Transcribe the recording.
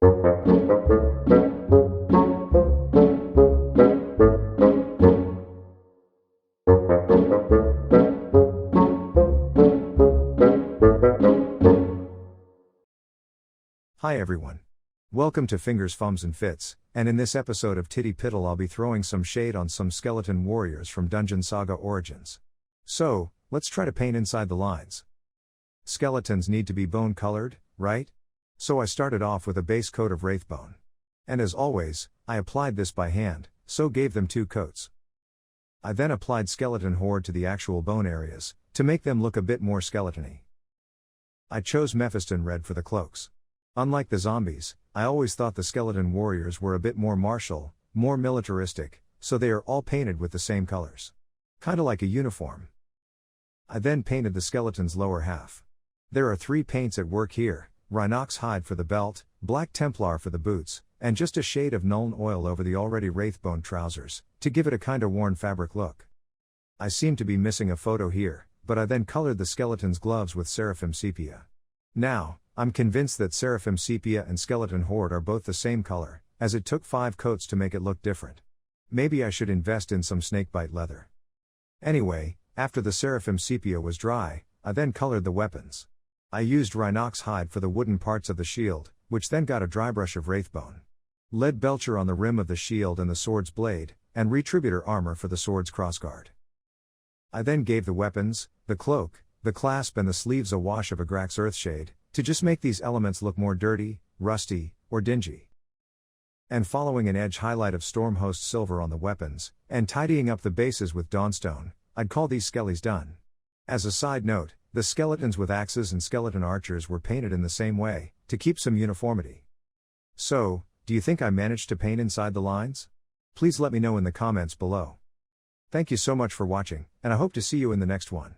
Hi everyone. Welcome to Fingers, Fums and Fits, and in this episode of TTPITL I'll be throwing some shade on some skeleton warriors from Dungeon Saga Origins. So, let's try to paint inside the lines. Skeletons need to be bone colored, right? So I started off with a base coat of wraithbone. And as always, I applied this by hand, so gave them 2 coats. I then applied skeleton horde to the actual bone areas, to make them look a bit more skeleton-y. I chose Mephiston red for the cloaks. Unlike the zombies, I always thought the skeleton warriors were a bit more martial, more militaristic, so they are all painted with the same colors. Kinda like a uniform. I then painted the skeleton's lower half. There are 3 paints at work here: Rhinox hide for the belt, Black Templar for the boots, and just a shade of Nuln oil over the already wraithbone trousers, to give it a kinda worn fabric look. I seem to be missing a photo here, but I then colored the skeleton's gloves with Seraphim Sepia. Now, I'm convinced that Seraphim Sepia and Skeleton Horde are both the same color, as it took 5 coats to make it look different. Maybe I should invest in some snakebite leather. Anyway, after the Seraphim Sepia was dry, I then colored the weapons. I used Rhinox hide for the wooden parts of the shield, which then got a dry brush of wraithbone. Lead belcher on the rim of the shield and the sword's blade, and retributor armor for the sword's crossguard. I then gave the weapons, the cloak, the clasp and the sleeves a wash of Agrax Earthshade, to just make these elements look more dirty, rusty, or dingy. And following an edge highlight of Stormhost silver on the weapons, and tidying up the bases with Dawnstone, I'd call these skellies done. As a side note, the skeletons with axes and skeleton archers were painted in the same way, to keep some uniformity. So, do you think I managed to paint inside the lines? Please let me know in the comments below. Thank you so much for watching, and I hope to see you in the next one.